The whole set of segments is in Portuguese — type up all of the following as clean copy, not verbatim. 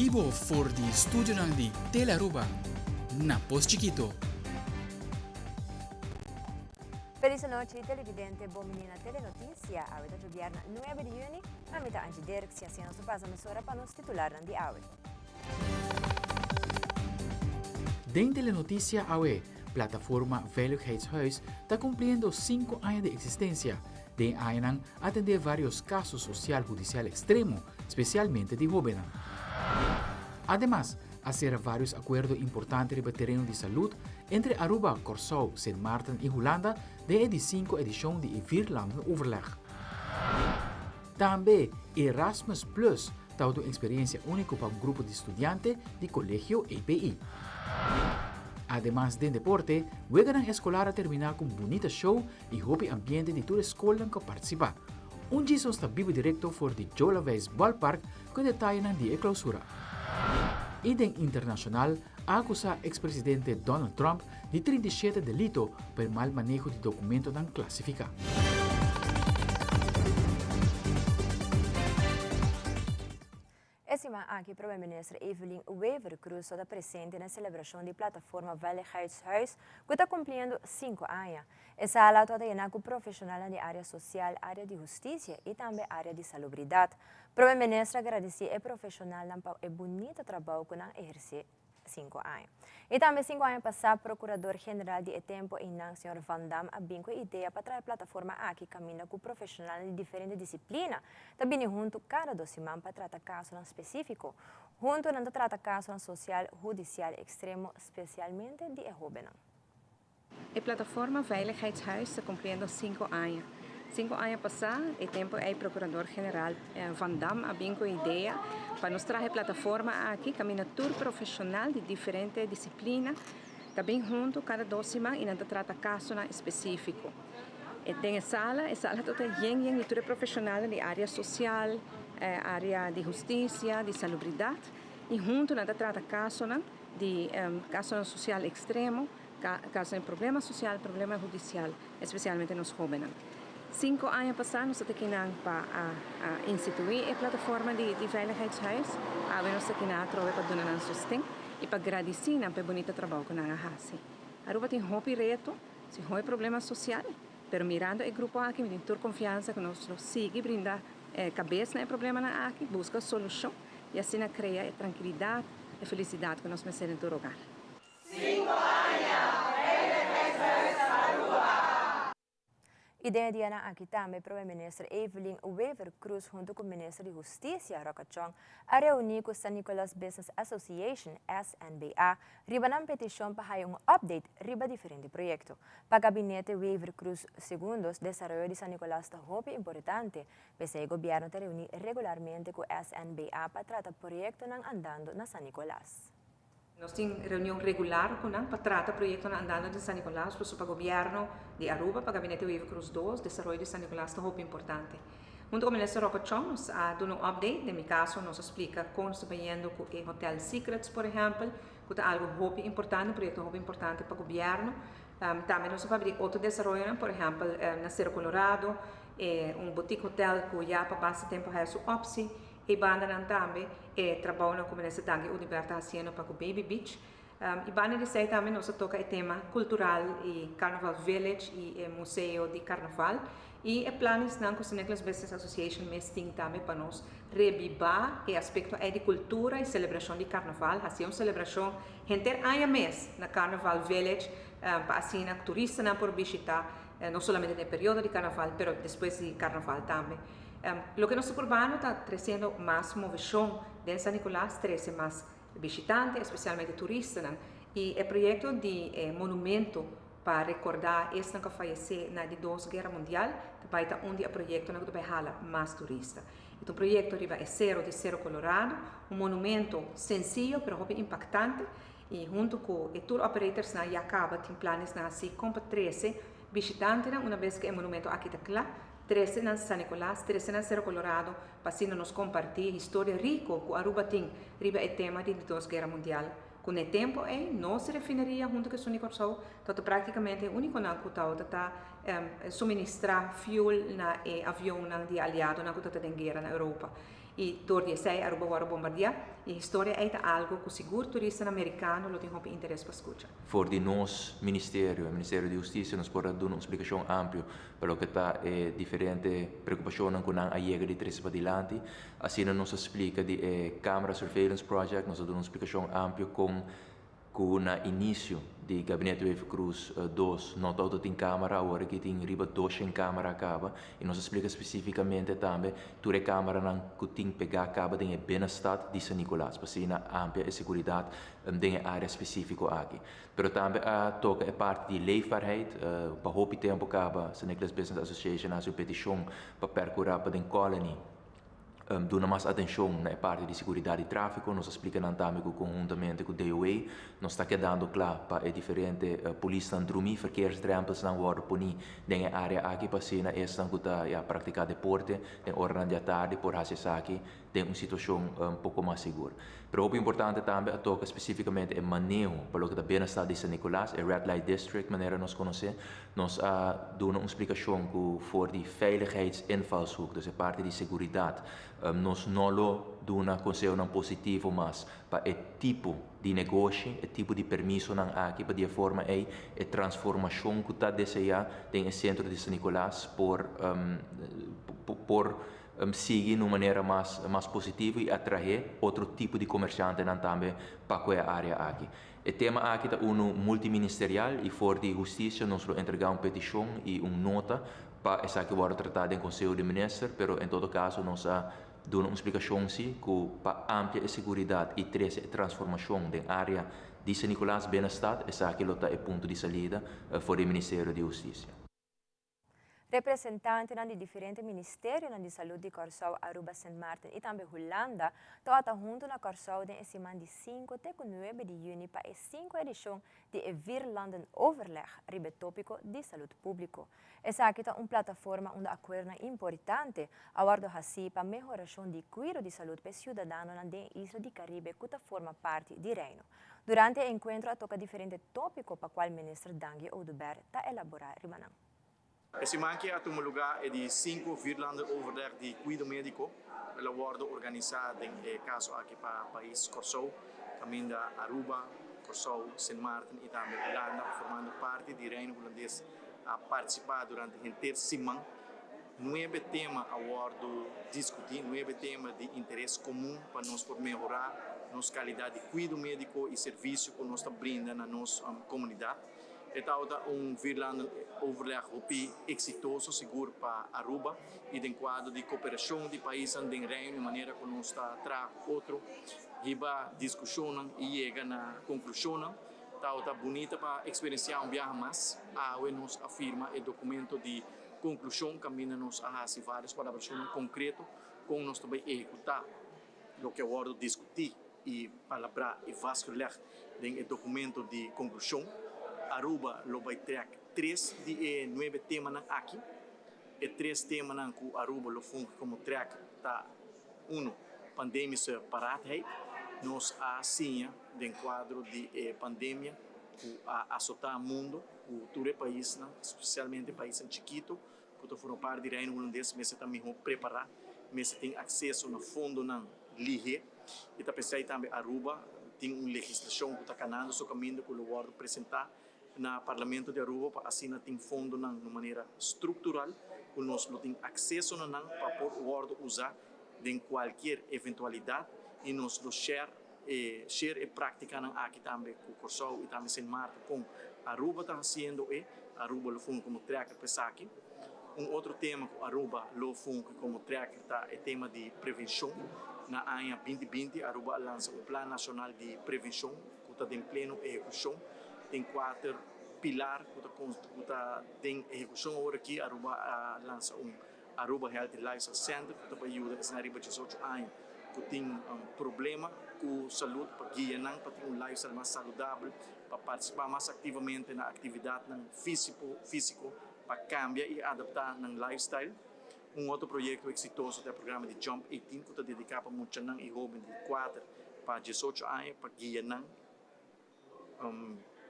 vivo for di studio ng di Telaruba. Na Pos Chiquito. Feliz noche, televidente, bom menina telenotícia. A weta jubiar na 9 de junho, a mita anti Derek se assim nosso passa emissora para nos titular de awe. Den Telenoticia AWE, plataforma Veiligheidshuis, está cumpliendo 5 años de existencia. Den AENAN atender varios casos social judicial extremo, especialmente de jóvenes. Además, hacer varios acuerdos importantes sobre el terreno de salud entre Aruba, Curaçao, Sint Maarten y Holanda de la 5 edición de Vierlanden Overleg. También Erasmus Plus está una experiencia única para un grupo de estudiantes de colegio EPI. Además del deporte, juegan escolar a terminar con un bonito show y hobby ambiente de toda la escuela que participa. Un giso está vivo directo por el Jola Wijs Ballpark con detalles de clausura. Y den internacional acusa expresidente Donald Trump de 37 delitos por mal manejo de documentos non classificados. Esima aqui, Primeiro-Ministro Evelyn Wever Cruz está presente na celebração da plataforma Veiligheidshuis, que está cumprindo 5 anos. Essa ala toda é com profissional na área social, área de justiça e também área de salubridade. Primeiro-Ministro agradece ao profissional por o bonito trabalho que não exerce 5 anos. E também 5 anos passado, Procurador-Geral de Tempo e não, Sr. Van Dam, abriu a ideia para trazer a plataforma aqui caminha com profissionais de diferentes disciplinas. Também junto cada 2 semanas para tratar casos específicos. Junto não trata casos social, judicial extremo, especialmente de jovens. A plataforma Veiligheidshuis está cumprindo 5 anos. 5 anos passados, o tempo é o Procurador-Geral Van Dam abriu a ideia para nos trazer a plataforma aqui, caminha tour profissional de diferentes disciplinas, também junto cada 2 semanas e não trata caso específico. E tem a sala toda de tour profissional de área social, área de justiça, de salubridade, e junto não trata caso de caso social extremo, caso de problema social, problema judicial, especialmente nos jovens. 5 anos passados, nós estamos aqui para instituir a plataforma de Veiligheidshuis. Nós estamos aqui para dar sustento e para agradecer pelo bonito trabalho que nós fazemos. Aruba tem um reto, se um problema social, mas mirando o grupo aqui, me tem confiança que nós seguimos brindar cabeça no problema aqui, busca solução e assim cria a tranquilidade e felicidade que nós merecemos em todo lugar. 5 anos! Ideia de Ana aqui também, Primeiro-Ministro Evelyn Wever Cruz, junto com o Ministro de Justiça, Roca Chong, a reunir com o San Nicolas Business Association, SNBA, riba na petição para um update riba diferente projeto. Para o gabinete Wever Cruz II, o desenvolvimento de San Nicolas está muito importante, pese o governo te reunir regularmente com o SNBA para tratar projeto não andando na San Nicolas. Nós temos reunião regular para tratar o projeto andando de San Nicolás, para o governo de Aruba, para o gabinete Wever Cruz II, o desenvolvimento de San Nicolás é muito importante. Junto com o ministro Roca Chong, nós damos um update, no meu caso, nós explica como estamos indo com o Hotel Secrets, por exemplo, que é algo muito importante, um projeto muito importante para o governo. Também nós vamos abrir outro desenvolvimento, por exemplo, na Cerro Colorado, boutique hotel que já para bastante tempo é o OPSI, e banda também trabalham com a Universidade Universitária para o Baby Beach. E banda de sei também nós toca o tema cultural e Carnaval Village e museu de Carnaval. E planos com o Nicolas Business Association mesting também para nós revivar o aspecto de cultura e celebração de Carnaval. Assim uma celebração inteira ano mês na Carnaval Village para assim a turista não por visitar não somente no período de Carnaval, mas depois de Carnaval também. Lo que nosso urbano está trazendo mais movição de San Nicolás, traz mais visitantes, especialmente turistas, e o projeto de monumento para recordar este que faleceu na de 2 Guerra Mundial, vai estar um projeto que vai hala mais turistas. Então o projeto é de Cerro Colorado, um monumento sencillo, mas muito impactante, e junto com o tour operators já acaba tem planos assim como 13 visitantes, uma vez que o monumento aqui está claro. 13 na San Nicolás, 13 na Cerro Colorado, para nos compartilhar história rica que Aruba tem riba o tema de 2 Guerra Mundial. Com o tempo, não se refinaria junto com o Curaçao, então praticamente o único que está suministrar fuel na avião de aliado na kota da guerra na Europa. E door die zij Aruba waren bombardear, e história é algo que o seguro turista americano lo tem um interesse para escutar. Voor die nos Ministério de Justiça, nos pode dar uma explicação ampla para o que está diferente preocupação com a chegada de três para adiante. Assim nos explica de Camera Surveillance Project, nos dá uma explicação ampla com o início do gabinete Wave Cruz 2, não todo tem câmara, agora que tem riba 2 em câmara acaba, e nos explica especificamente também, toda a câmara não tem pegar acaba de bem-estar de São Nicolás, para ser na ampla e segurança de área específica aqui. Pero também toca é parte de leefbaarheid, para o tempo acaba, São Nicolás Business Association a sua petição para percorrer para a colony, dando mais atenção na parte de segurança de tráfego, nos explica também conjuntamente com o DOA, nós está quedando claro para a diferente polícia andrumi, verkeersdrempels não worden poni na área aqui para ser na esta que praticar deporte, em hora da tarde por fazer aqui, tem uma situação pouco mais segura. Pero o importante também toca especificamente o manejo para o que está bem estado de São Nicolás, o Red Light District, maneira nós conhecer, nós damos uma explicação que for de veiligheidsinvalshoek, dus a parte de segurança, nós não damos conselho positivo, mas para o tipo de negócio, o tipo de permisso aqui, para de forma a transformação que está desejada no centro de São Nicolás por seguir de uma maneira mais positiva e atrair outro tipo de comerciante também para a área aqui. O tema aqui é multiministerial e for de justiça nós entregamos uma petição e uma nota para essa que vai tratar em Conselho de Ministros, pero em todo caso nós damos uma explicação sim que para amplia segurança e transformação da área de São Nicolás bem-estar, essa que é o ponto de saída for o Ministério de Justiça. Representantes de diferentes ministérios de saúde de Corsau, Aruba, Sint Maarten e também Holanda estão junto na Corsau de semana de 5 até 9 de junho para a 5ª edição de Virlanden Overleg ribe tópico de saúde pública. Essa aqui é uma plataforma onde acorda importante a guardo assim para a melhoração de cuidado de saúde para cidadãos na isla de Caribe que forma parte do reino. Durante o encontro toca diferentes tópicos para qual o ministro Dangi Oudouber está elaborar rimanang. Esse manque a um lugar é de 5 Virlanden Overleg de cuidado médico. Ela wordt organizada em caso aqui para o país Corsau, caminho da Aruba, Corsau, Sint Maarten e também Holanda, formando parte do reino holandês a participar durante a inteira semana. Não é tema a bordo discutir, não é tema de interesse comum para nós por melhorar nossa qualidade de cuidado médico e serviço que nós brinda na nossa comunidade. Então, Virlanden Overleg exitoso, seguro para Aruba e em quadro de cooperação de países do reino, de maneira que nós traz outro riba discussão e chega na conclusão. Está bonita para experienciar viagem mais. Nos afirma o documento de conclusão, caminha-nos a fazer várias colaborações concretas com nós também executar o que eu vou discutir e palabrar e vasculhar no documento de conclusão. Aruba lo vai ter 3 de 9 temas aqui. E 3 temas que Aruba lo funge como track tá pandemia paradheid. Nós assim de quadro de pandemia que assotar o mundo, o todo o país, especialmente países chiquitos, que foram parte do reino holandês, mas também preparar, mas tem acesso no fundo na lige. E também Aruba tem uma legislação que está canando seu caminho que eu vou apresentar no Parlamento de Aruba para assim tem fundo de maneira estrutural que nós não tem acesso para poder usar em qualquer eventualidade e nós lo share e praticar aqui também com o Corsau e também Sint Maarten com Aruba está fazendo Aruba lo funge como tracker para aqui. Outro tema que Aruba lo funge como tracker tá é tema de prevenção. Na ANHA 2020 Aruba lança Plano Nacional de Prevenção que está em pleno execução. Tem 4 pilares que tem execução agora aqui. Aruba lança Aruba Health Lifestyle Center que está ajuda a riba de 18 anos que tem problema com saúde para guiar para ter lifestyle mais saudável, para participar mais ativamente na atividade físico para cambiar e adaptar no lifestyle. Outro projeto exitoso é o programa de Jump 18 que está dedicado para muitos e jovens de 4 para 18 anos para guiar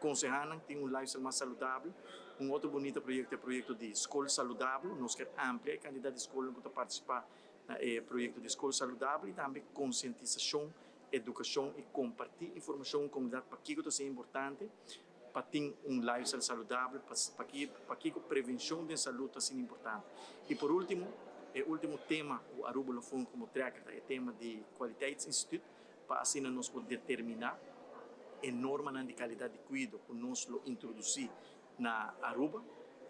aconsejar ter lifestyle mais saudável. Outro bonito projeto é o projeto de escola saudável. Nós queremos ampliar a quantidade de escolas que participar no projeto de escola saudável e também conscientização, educação e compartilhar informação com a comunidade para que isso é importante, para ter lifestyle saudável, para que a prevenção de saúde é importante. E por último, o último tema, o Aruba lo foi como tracker, é o tema de Qualiteitsinstituut, para assim nós poder determinar a norma de qualidade de cuidado que nós introduzir na Aruba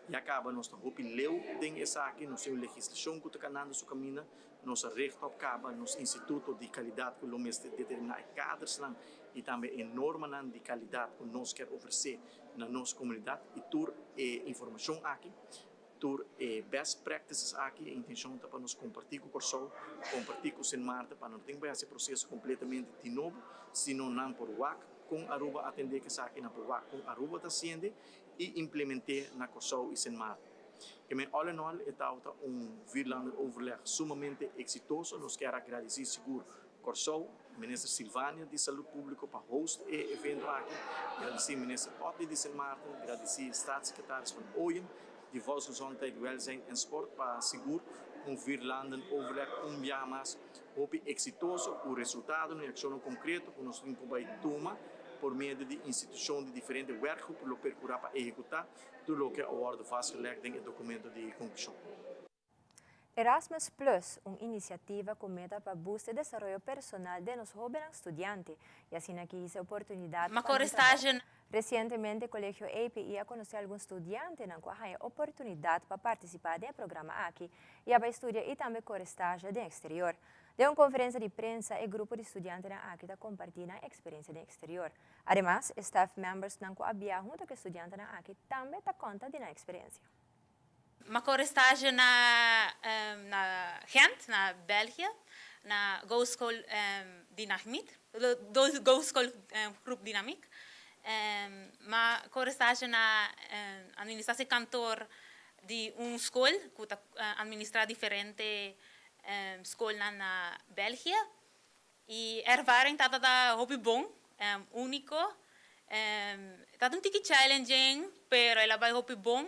e acaba nossa roupa leu den essa aqui nossa legislação que está andando seu caminho nossa regra acaba nosso instituto de qualidade que nós determinar cadres lá e também a norma de qualidade que nós quer oferecer na nossa comunidade e tur informação aqui tur best practices aqui a intenção é para nós compartilhar com o pessoal compartilhar com o Senmarta para não ter esse processo completamente de novo senão não por WAC com Aruba atender que essa aqui na por WAC com Aruba está sendo e implementar na Corsou e Senmarta. E all in all, é Virlander overleg sumamente exitoso. Nós queremos agradecer seguro Corsou, ministra Silvânia de Saúde Pública para host e evento aqui, agradecer ministra Otli de Senmarta, agradecer staatssecretários van Ooyen, de Volksgezondheid, Welzijn en Sport para seguro Virlander overleg jaar mais. Hoop exitoso o resultado na ação concreta que nós temos que tomar por meio de instituições de diferentes werkgroepen para procurar para executar tudo o que wordt vastgelegd em documento de conclusão. Erasmus Plus, uma iniciativa com meta para buscar o desenvolvimento personal de nos jovens estudantes e assim aqui essa oportunidade para recentemente o Colégio API a conhecer alguns estudantes na qual há oportunidade para participar do programa aqui e para estudar e também com estágio no exterior. De uma conferência de prensa, o grupo de estudantes na AKI compartilha a experiência no exterior. Además, staff members na qual havia junto com estudantes na AKI também dá conta da experiência. Mako estágio na Gent, na Bélgica, na Go School Dynamic, Go School Group Dynamic. Ma estágio na administração cantor de escola que administra diferente escola na Bélgica e ervaring tata hobby bom, único, tata tique challenging, pero ela vai hobby bom.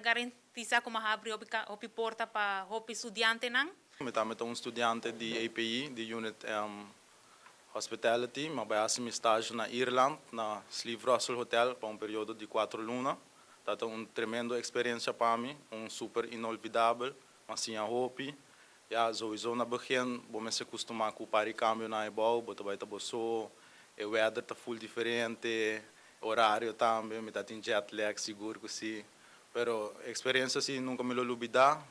Garantiza como abrir hobby porta para hobby estudante nang. Met estudante de API, de unit hospitality, mas vai assumir estágio na Irlanda, na Sleeve Russell Hotel, por período de 4 lunas. Tata tremenda experiência para mim, super inolvidável, mas sim a hobby. Ja, sowieso na begin, bom me se acostumar com o paricâmbio na ebol, bota vai taboso, o weather tá full diferente. Horário também, me tá tem jet lag seguro que sim, pero experiência assim nunca me lo olvidar,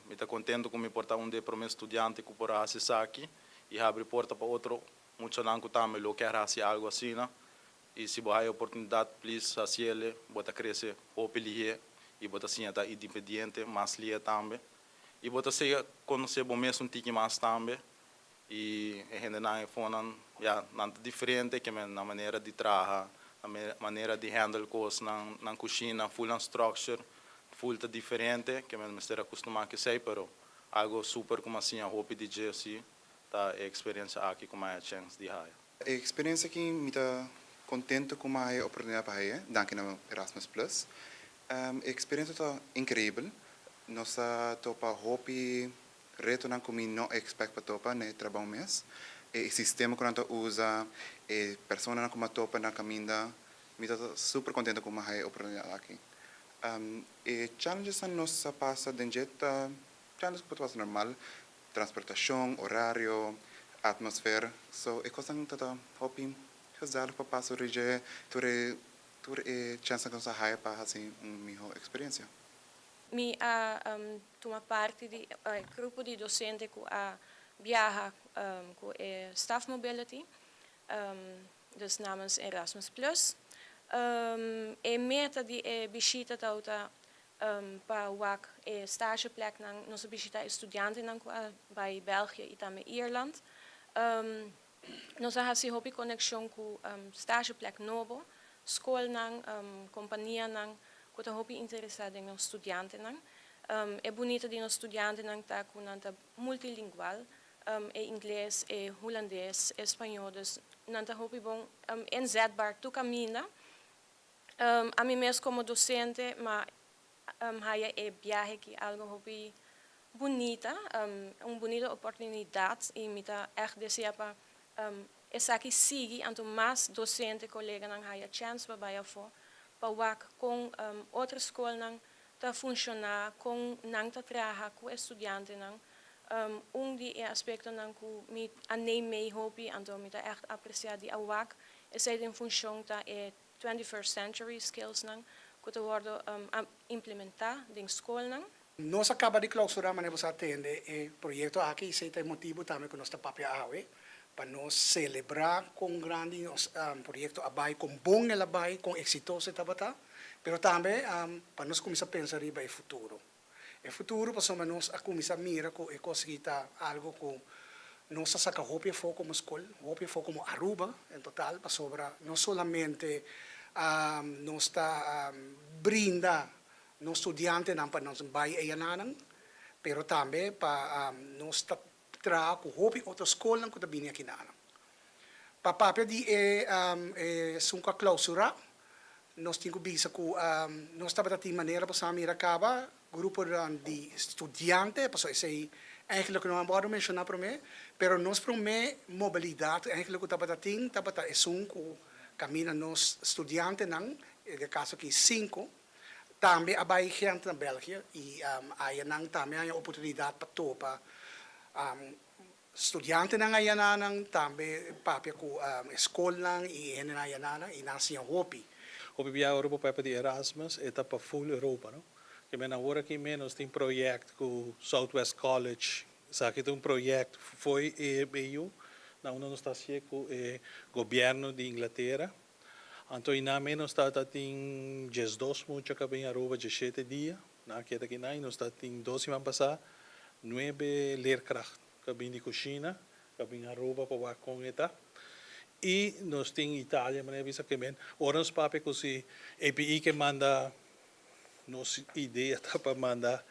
me tá contento com me portar de para meu estudante que por acessar aqui e abrir porta para outro, muito não que também lo quer fazer algo assim, né? E se você oportunidade, please assim ele, bota crescer, opelier e bota assim tá independente, mais lia também e bota se conhecer bom mesmo tique mais também e a gente não é fone, não diferente que na maneira de trabalhar a maneira de handle coisas na cozinha, full structure, full diferente, que me estou acostumado a sei, pero algo super como assim a hobby de Jersey, tá a experiência aqui com a chance de hire. A experiência aqui me está contente com a oportunidade para hire, danke ao Erasmus Plus. A experiência está incrível, nossa topa hobby reto não como não expect para topa ne trabalho mês. O sistema que nós usa, a pessoa como topa na caminha, me está super contente com a oportunidade aqui. E challenges que nós passa de jeito, challenges que passa normal, transportação, horário, atmosfera, so é coisa que está hobby, fazer para passar o dia, tur é chance que nós hire para assim uma melhor experiência. Mi toma parte de grupo de docentes que viaja com staff mobility, dus namens Erasmus Plus. E meta de visita tauta para WAC stageplek na nossa visita estudante bij België e também Ierland. Nós há hobby conexão com stageplek novo, escola nang, companhia nang, que tá hobby interessado em estudante nang. É bonito de estudante nang tá com multilingual. e inglês, e holandês, espanhol, dus nanta hopi bom inzetbaar tu camina. A mim mesmo como docente, mas haya e viaje que algo hopi bonita, bonita oportunidade e me tá echt deseja para essa que sigue anto mais docente colega não haya chance para baia for para work com outra escola não tá funcionar com não tá trabalhar com estudante não de aspecto não que me anime hopi anto me tá echt apreciar de work essa em função tá 21st century skills não que tá worden implementar em escola não. Nós acaba de clausurar, mas nós atende o projeto aqui, esse é o motivo também que nós está papel para nós celebrar com grande projeto abai, com bom ele abai, com exitoso tabata, pero também para nós começar a pensar em o futuro. O futuro, para nós começar a mirar e conseguir algo que nós saca hopi foco como escola, hopi foco como Aruba, em total, para sobra, não somente nós está brinda nos estudiantes não para nós vai ayananang, pero também para nós trabalhar com hopi outra escola que também aqui na. Para papel de sunca clausura, nós temos bisa que nós estamos de maneira para samir acaba grupo de estudiantes, para isso aí eigenlijk não vou mencionar para mim, pero nós para mim mobilidade eigenlijk que estamos é sunco camina nos estudiantes não, no caso aqui 5. Também abai gente na Bélgica e ayanang também há oportunidade para topa estudante nang ayanang também papel com escola nang e enen ayanang e nascia hopi. Hopi via Europa para de Erasmus etapa full Europa, no? Que men agora aqui menos tem projeto com Southwest College, sabe que um projeto foi EU, na uma está com o governo de Inglaterra. Então, na menos está tem 12 muito que vem Aruba 17 dias, na que daqui na nós está tem 12 vão passar 9 leerkracht que vem de cozinha, que vem Aruba para com eta. E nós tem Itália, mas visa que men orans pape que se API que manda nos ideia para mandar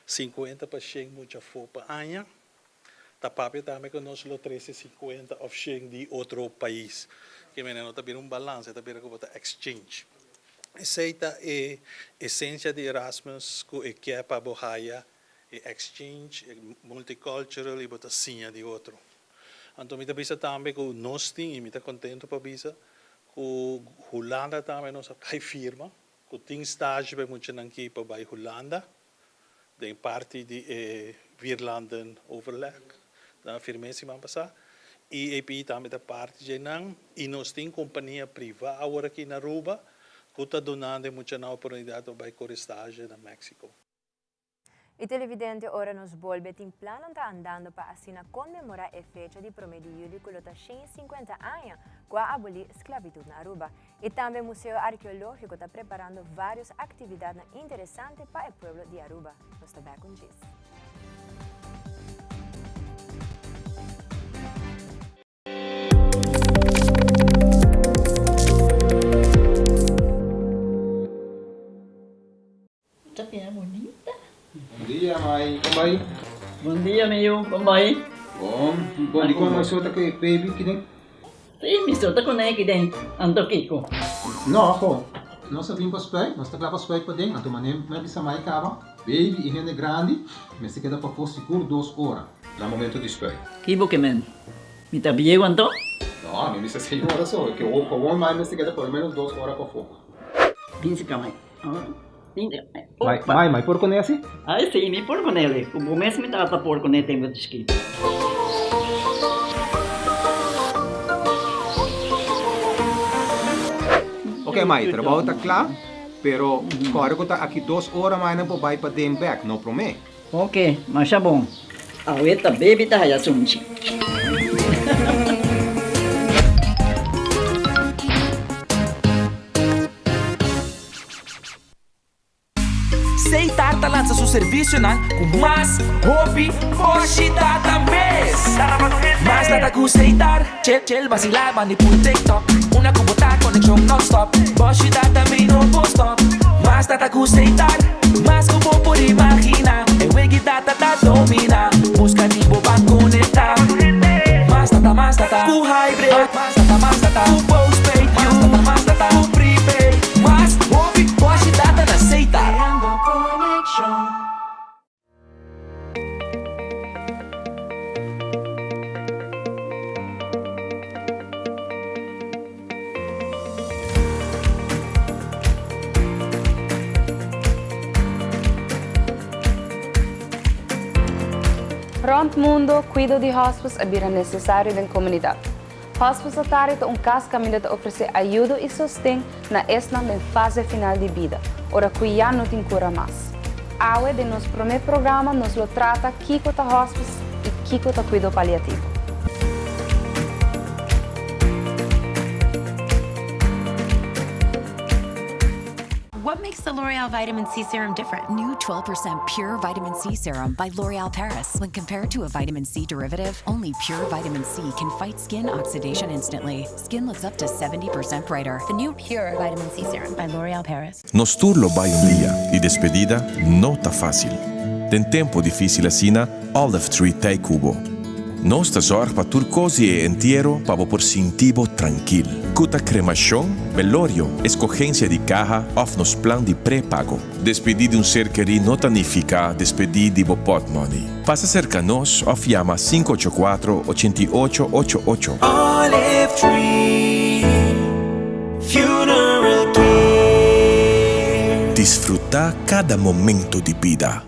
50 para 100 muito for para anha. Tá pape também que nós lo 1350 of 100 de outro país. Que menino tá um balanço, tá vendo como tá exchange. Essa é a essência de Erasmus, que é para bohaya, exchange, multicultural e botar sim de outro. Então, me tá também que nós temos, e me tá contente para bisa, que Holanda também nós cai firma, que tem estágio para muito aqui para vai Holanda, tem parte de Virlanden overleg, na firmeza vamos passar. E API também da parte de nang e nós tem companhia privada agora aqui na Aruba que está dando muita oportunidade para corestagem na México. E televidente ora nos volve tem plano está andando para assim comemorar a fecha de 1 de julho que está 50 anos com a abolir esclavitud na Aruba. E também o Museu Arqueológico está preparando várias atividades interessantes para o povo de Aruba. Nós estamos com isso. Bom dia, Mai. Como vai? Bom dia, meu. Como vai? Bom, di ko may suota kay baby kini? Sim, me solta com ele dentro. Ando Kiko. No, ako. Nós sabemos para spray, nós está para spray para dentro. Então, manem, mas bisa mai kaba. Baby, e rende grande, mas se queda para for seguro 2 horas. No momento de spray. Kibo que men. Me tá bien Anto? No, me bisa 6 horas só. Que o bom mais, mas se queda pelo menos 2 horas para fogo. Pince kamay. Mai, por con esse? Ai, sim, me por com ele. O mês me tá por com ele tem escrito. Ok, Mai, trabalho está claro, pero agora que está aqui 2 horas mais não vai para dem back, não promete. Ok, mas tá bom. A outra baby tá já sunchi. Seitarta lança seu serviço com mais hobby, data mês. Mais nada que Seitar, chel vacilar, mani por TikTok. Una cubota conexão non-stop, data me no stop. Mais nada que Seitar, mais que por imaginar. E wegi data tá domina, busca tipo para conectar. data, full postpaid, mas data, full prepaid. Mas hobby, poste data na seita. Criando connection. Rond mundo, cuido de hospice é necessário na comunidade. Hospice é caso que oferece ajuda e sustento na fase final de vida, ora que já não tem cura mais. Aue de nosso primeiro programa nos lo trata Kiko ta hospice e Kiko ta cuido paliativo. What makes the L'Oreal Vitamin C Serum different? New 12% pure vitamin C serum by L'Oreal Paris. When compared to a vitamin C derivative, only pure vitamin C can fight skin oxidation instantly. Skin looks up to 70% brighter. The new pure vitamin C Serum by L'Oreal Paris. Nos turlo vai un dia di despedida não tá fácil. Tem tempo difícil assina Olive Tree Tei Cubo. Nostra zorg pa turcosi e entiero pa por sintibo tranquil. Cuta cremação, velorio, escogencia de caja of nos plan de pré-pago. Despedir de um ser querido não significa despedir de pot money. Passa cerca nos of llama 584-8888. Olive Tree Funeral Care. Disfrutar cada momento de vida.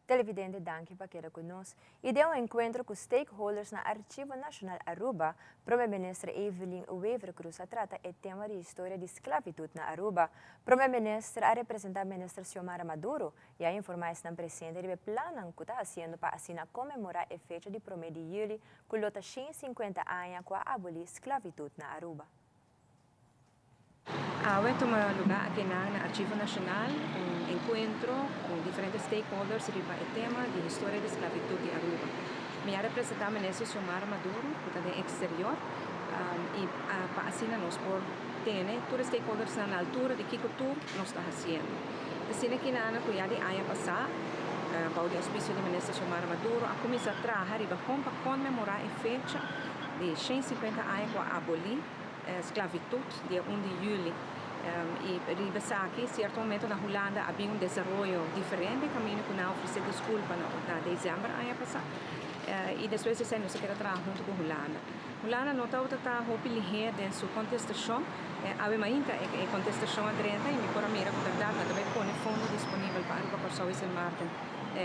Televidente, danke para quedar conosco. E deu encontro com stakeholders na Arquivo Nacional Aruba. Primeira-Ministra Evelyn Wever Cruz trata o tema de história de esclavitud na Aruba. Primeira-Ministra a representar a ministra Xiomara Maduro e a informar na presente de plano que está fazendo para assinar comemorar a fecha de 1 de julho, que lota 150 anos com a abolir esclavitud na Aruba. Hoy toma lugar aquí en el Archivo Nacional un encuentro con diferentes stakeholders sobre el tema de historia de esclavitud de Aruba. Me ha representado a ministra Xiomara Maduro, que está en el exterior, y para así nos por tener todos los stakeholders a la altura de qué tour nos está haciendo. Así que nada que ya de año pasado, bajo el auspicio de ministra Xiomara Maduro, a comenzar a trabajar para conmemorar la fecha de 150 años para abolir esclavitud dia 1 de julho. E ribasa aqui, certo momento na Holanda havia desenvolvimento diferente, caminho que não ofereceu desculpa na dezembro ano passado. E depois de nós queremos trabalhar junto com a Holanda. Holanda não está ligeira em sua contestação. Havemos ainda a contestação a 30 e me por a mira com verdade também põe fundo disponível para o Corso e San Martin.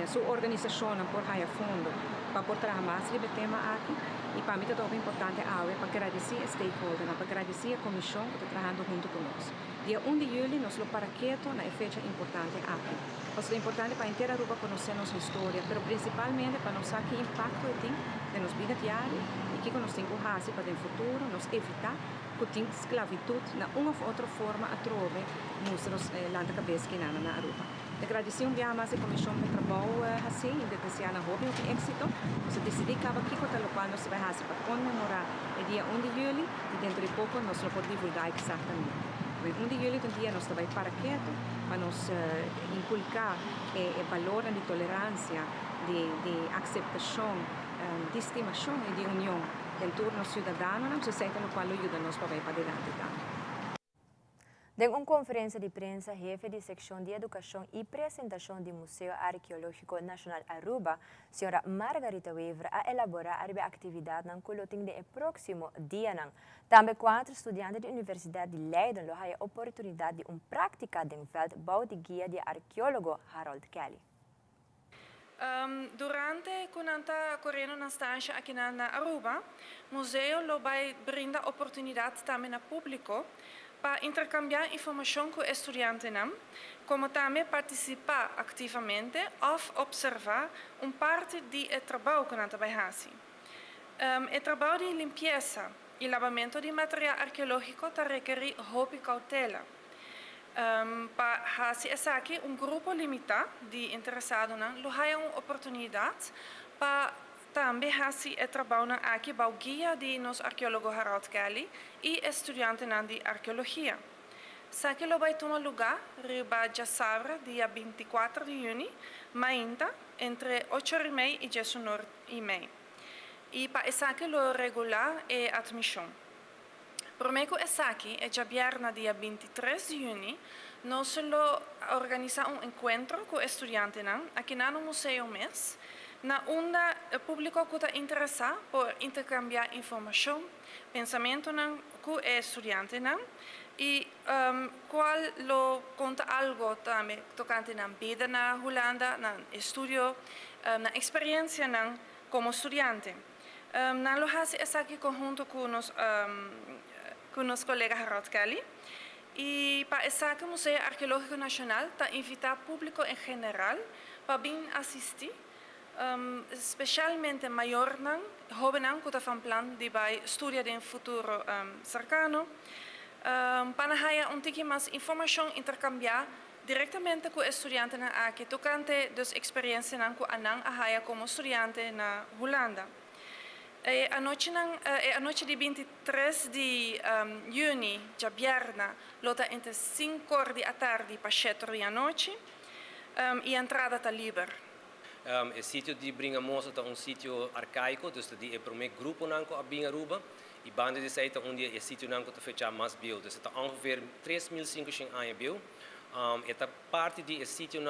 Sua organização por haya fundo para por trabalhar mais sobre o tema aqui. E para mim é muito importante para agradecer a stakeholder, para agradecer a comissão que está trabalhando junto conosco. Dia 1 de julho, nós vamos para quieto na fecha importante aqui. É importante para a inteira Aruba conhecer nossa história, mas principalmente para nós saber que impacto tem na nossa vida diária e que nós temos que fazer para o futuro, nós evitar que tenha esclavitud na uma ou outra forma a trove nos landa cabeça que na Aruba. Agradecer dia mais a comissão de trabalho assim, e de desejar na hobby um êxito. Nós decidimos que aqui com o qual nós vamos fazer para comemorar o dia 1 de julho e dentro de pouco nós vamos divulgar exatamente. O 1 de julho é um dia nós vamos para quieto, para nos inculcar o valor de tolerância, de aceitação, de estimação e de união dentro do cidadão, na sociedade no qual ajuda-nos para ir para adiante. Em uma conferência de prensa, chefe de secção de Educação e Apresentação do Museu Arqueológico Nacional Aruba, senhora Margarita Wever, a elaborar a atividade no coloting do próximo dia. Também 4 estudantes da Universidade de Leiden têm a oportunidade de prática em veld bouw de guia de arqueólogo Harold Kelly. Durante quando correndo na stanza aqui na Aruba, o museu vai brindar oportunidade também ao público para intercambiar informação com os estudantes, como também participar ativamente ou observar parte do trabalho que nós fazemos. O trabalho de limpeza e lavamento de material arqueológico requer muita cautela. Para fazer aqui grupo limitado de interessados, há uma oportunidade para também fazer o trabalho aqui para o guia de nosso arqueólogo Harold Kelly e estudantes de arqueologia. Aqui vai tomar lugar já sábado, dia 24 de junho, ainda entre 8h30 e 19h30. e para esaki lo regular e admissão. Promeco esaki é dia dia 23 de junho, nós solo organizar encontro com estudiantes aqui no Museu MES, na onde o público que está interessado por intercambiar informação, pensamento com os estudiantes e qual lo conta algo também tocante na vida na Holanda, na estudo, na experiência como estudante. Na lo hace aqui conjunto com os colegas Harold Kelly. E para essa que o Museu Arqueológico Nacional está invitando o público em geral para vir assistir, especialmente maior, jovem que está plan de estudar em futuro cercano, para ter tique mais informação intercambiar diretamente com o estudante aqui, tocante das experiências que a como estudante na Holanda. A noite de 23 de junho, dia lota entre 5 horas da tarde para 7 horas da noite e a entrada está livre. O sítio de Bringamoso é sítio arcaico, então é para um grupo a Bingaruba e banda de saída onde é sítio que está feito mais bio, então está ongeveer 3.500 anos bio. Esta parte de sítio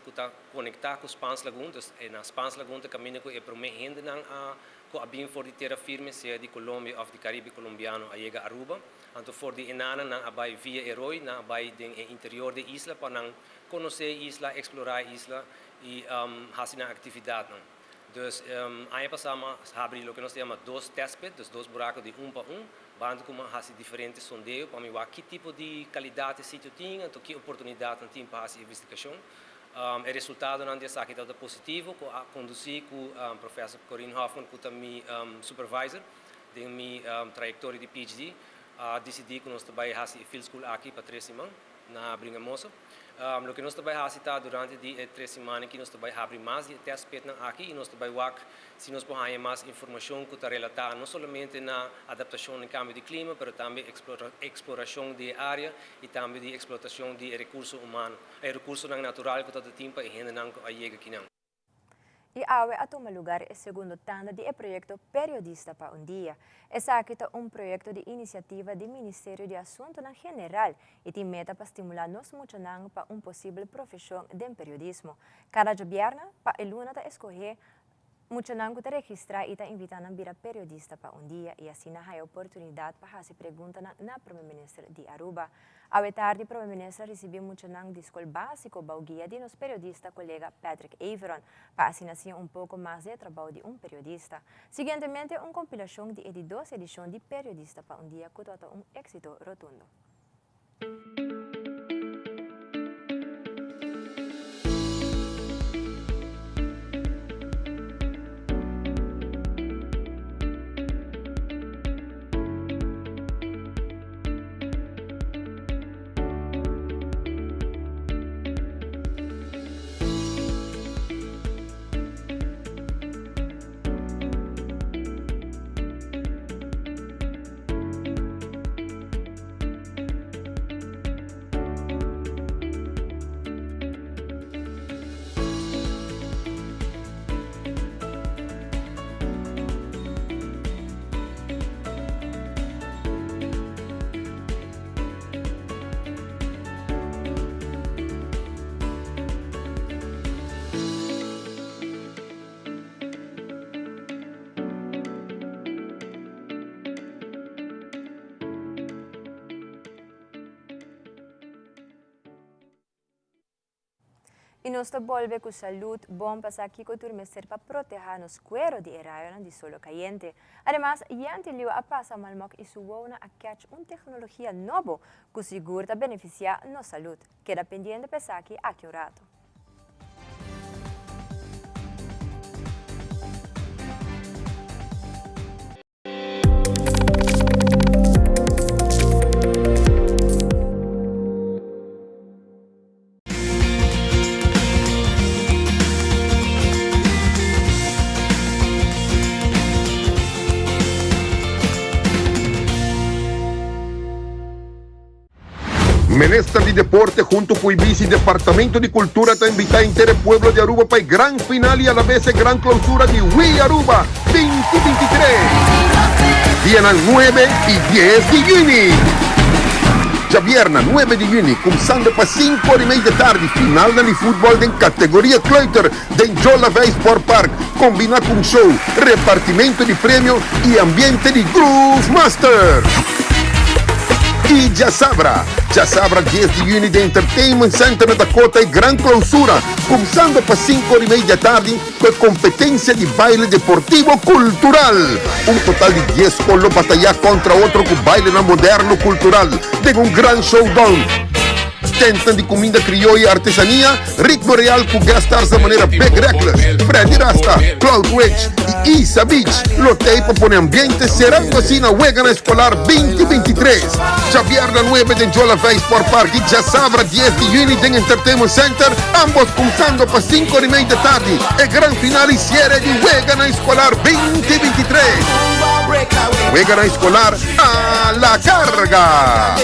que está conectado com o Spans Lagoon, então na Spans Lagoon caminho é para uma gente que a bem for de terra firme, seja de Colômbia ou de Caribe colombiano, a chega a Aruba. Então, for de enana, na abai via herói, na abai do interior da isla, para conhecer a isla, explorar a isla e fazer uma atividade. Então, ano passado, abri o que nós chamamos 2 testbeds, 2 buracos de 1 para 1, bando como fazer diferentes sondeios, para ver que tipo de qualidade o sítio tinha, que oportunidade tem para fazer investigação. O resultado não dessa aqui está positivo, com a conduzir com o professor Corinne Hoffman, que é meu supervisor, de minha trajetória de PhD, decidi que nós trabalhamos a field school aqui para 3 semanas, na Bringamoso. O que nós trabalhamos durante 3 semanas, que nós trabalhamos abrir mais de teste aqui, e nós trabalhamos se nós podemos mais informação que está relatada não somente na adaptação ao cambio de clima, mas também exploração de área e também de explotação de recursos humanos, recursos naturais que está tempo e gente não chega aqui. E awe a toma lugar é segundo tanda de projeto Periodista para dia. Essa aqui é projeto de iniciativa do Ministério de Assuntos General e tem meta para estimular nós muitos para possível profissão de periodismo. Cada dia, para a luna está escolher muitos que registrar e está invitando a virar periodista para dia e assim há a oportunidade para fazer perguntas na Primeira-Ministra de Aruba. A tarde, a Primeira-Ministra recebeu muitos de escola básica para o guia de nosso periodista colega Patrick Averon, para assim pouco mais de trabalho de periodista. Seguintemente, compilação de 2 edições de Periodista para dia que está êxito rotundo. E nós volvemos com saúde, bom passar aqui com turma ser para proteger nos cuero de raio de solo caliente. Además, yante liu a passa malmok e suona a catch tecnologia nova que segura beneficiar nossa saúde. Queda pendente passar aqui a rato. Ministra di Deporte junto con il Vice Departamento di Cultura te invita intero pueblo de Aruba para el gran final y a la vez gran clausura de We Aruba 2023. Vienen 9 y 10 de junio. Ya viernes 9 de junio, comenzando para 5 horas y media de tarde, final del fútbol en categoría Kleuter de Jolavei Sport Park, combina con show, repartimiento de premios y ambiente de Groove Master. Y ya sabrá 10 de junio de Entertainment Center de Dakota y gran clausura, comenzando para 5 horas y media de tarde con competencia de baile deportivo cultural. Un total de 10 colos batallar contra otro con baile moderno cultural, de un gran showdown. Tentan de comida criolla y artesanía, ritmo real con gastar de manera Big Reckless, Freddy Rasta, Cloud Ridge y Isa Beach. Lo tape pone ambiente, será cocina Wegana Escolar 2023. Ya viernes 9 de Jolavei Sport Park y ya sabrá 10 de junio en Entertainment Center, ambos comenzando para 5 horas y media de tarde. El gran final y cierre de Wegana Escolar 2023. Wegana Escolar a la carga.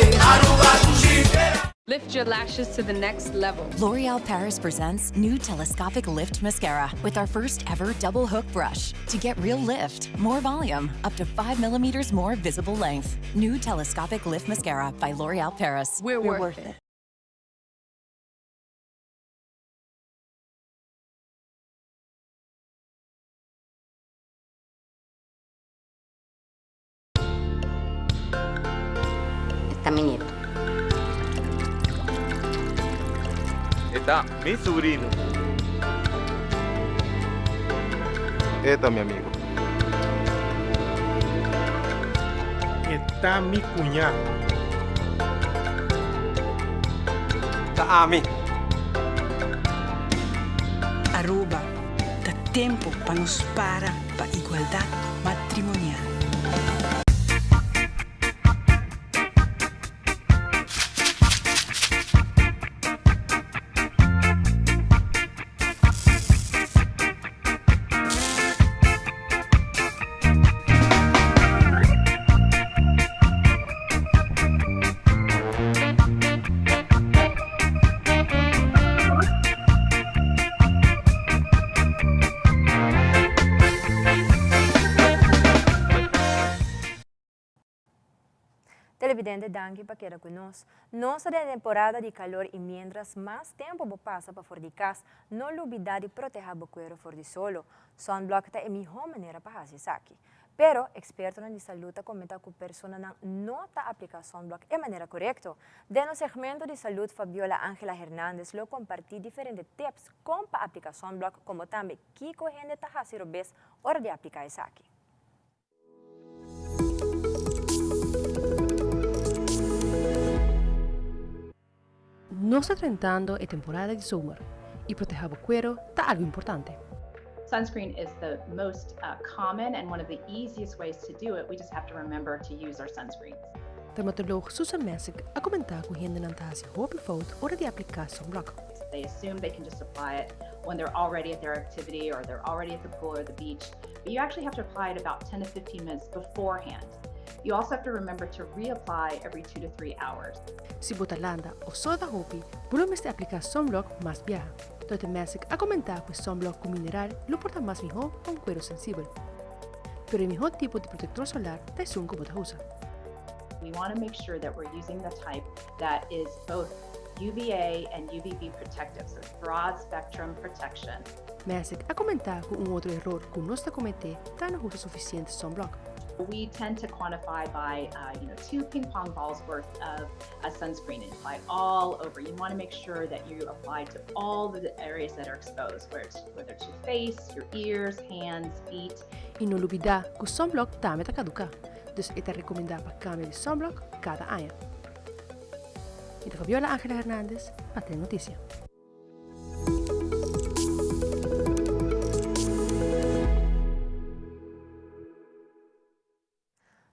Lift your lashes to the next level. L'Oreal Paris presents new telescopic lift mascara with our first ever double hook brush to get real lift, more volume, up to 5 millimeters more visible length. New telescopic lift mascara by L'Oreal Paris. We're worth it. Está mi nieto. Está mi sobrino. Está mi amigo. Está mi cuñado. Está a mí. Aruba, dá tempo para nos para a igualdade matrimonial. Televidente, danke para quedar conosco. Nossa temporada de calor e mientras mais tempo passa para fora de casa, não olvidar de proteger o cuero fora de solo. Sunblock é a melhor maneira para fazer isso aqui. Pero, expertos de saúde comentam que a pessoa não está aplicando sunblock de maneira correta. No segmento de saúde, Fabiola Ángela Hernández lo compartiu diferentes tips como para aplicar sunblock, como também que gente está fazendo bem hora de aplicar isso aqui. Nós está enfrentando a temporada de summer e proteger o cuero está algo importante. Sunscreen is the most common and one of the easiest ways to do it. We just have to remember to use our sunscreens. Dermatoloog Susan Messick a comentar com gente não está se roupa fout hora de aplicar sunblock. They assume they can just apply it when they're already at their activity or they're already at the pool or the beach, but you actually have to apply it about 10 to 15 minutes beforehand. You also have to remember to reapply every 2 to 3 hours. Si botalanda o soda hopi, volumes de aplicar sunblock más vieja. Dr. Messick a comentar que sunblock con mineral lo porta más mejor para un cuero sensible. Pero el mejor tipo de protector solar es un como usa. We want to make sure that we're using the type that is both UVA and UVB protective, so broad spectrum protection. Messick a comentar que un otro error que no está comete tan no usa suficiente sunblock. We tend to quantify by 2 ping pong balls worth of sunscreen and apply all over. You want to make sure that you apply to all the areas that are exposed, whether it's your face, your ears, hands, feet. Y no olvidar que sunblock también está caduca, dus es recomendado para cambio de sunblock cada año. Y de Fabiola Ángela Hernández, para tener noticia.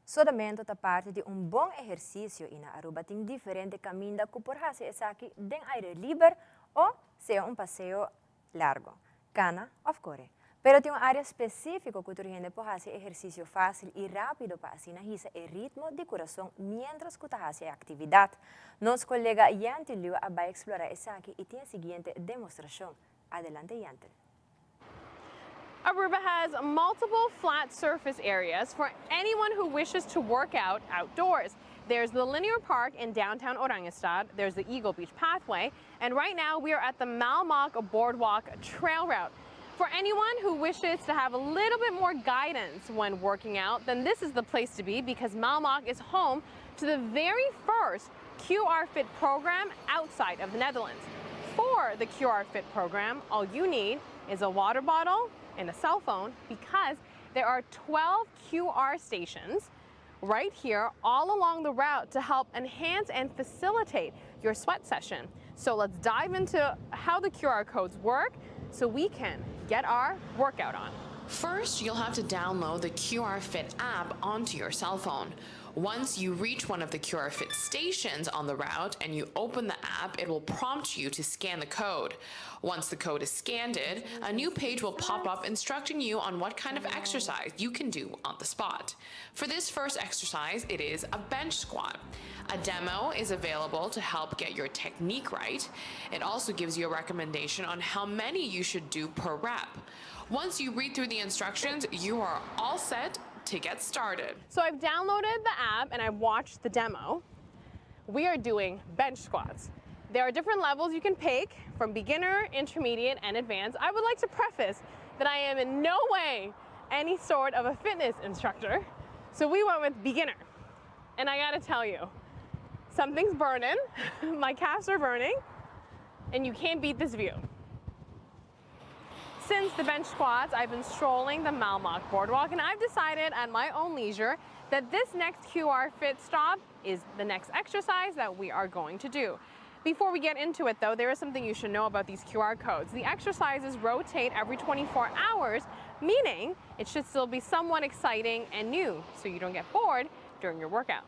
Sodamento está parte de bom exercício e na Aruba tem diferente caminho que por fazer isso aqui em aire livre ou seja passeio largo, cana ou corre. Pero tem uma área específica que tu pode fazer exercício fácil e rápido para assim analisar o ritmo de coração mientras que tu faz a atividade. Nosso colega Yantel Liu vai explorar isso aqui e tem a seguinte demonstração. Adelante, Yantel. Aruba has multiple flat surface areas for anyone who wishes to work out outdoors. There's the Linear Park in downtown Orangestad, there's the Eagle Beach Pathway, and right now we are at the Malmoc Boardwalk Trail Route. For anyone who wishes to have a little bit more guidance when working out, then this is the place to be because Malmoc is home to the very first QR Fit program outside of the Netherlands. For the QR Fit program, all you need is a water bottle and a cell phone because there are 12 QR stations right here all along the route to help enhance and facilitate your sweat session. So let's dive into how the QR codes work so we can get our workout on. First, you'll have to download the QR Fit app onto your cell phone. Once you reach one of the QR Fit stations on the route and you open the app, it will prompt you to scan the code. Once the code is scanned, a new page will pop up instructing you on what kind of exercise you can do on the spot. For this first exercise, it is a bench squat. A demo is available to help get your technique right. It also gives you a recommendation on how many you should do per rep. Once you read through the instructions, you are all set to get started. So I've downloaded the app and I've watched the demo. We are doing bench squats. There are different levels you can pick from beginner, intermediate, and advanced. I would like to preface that I am in no way any sort of a fitness instructor. So we went with beginner. And I gotta tell you, something's burning, my calves are burning, and you can't beat this view. Since the bench squats, I've been strolling the Malmoc Boardwalk, and I've decided at my own leisure that this next QR Fit stop is the next exercise that we are going to do. Before we get into it though, there is something you should know about these QR codes. The exercises rotate every 24 hours, meaning it should still be somewhat exciting and new, so you don't get bored during your workout.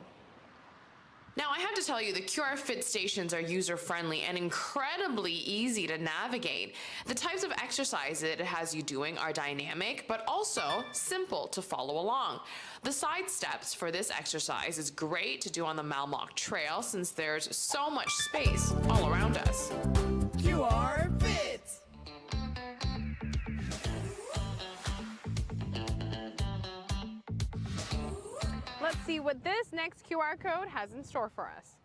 Now, I have to tell you, the QR Fit stations are user-friendly and incredibly easy to navigate. The types of exercises it has you doing are dynamic, but also simple to follow along. The side steps for this exercise is great to do on the Malmoc Trail since there's so much space all around us. QR Fit! Let's see what this next QR code has in store for us.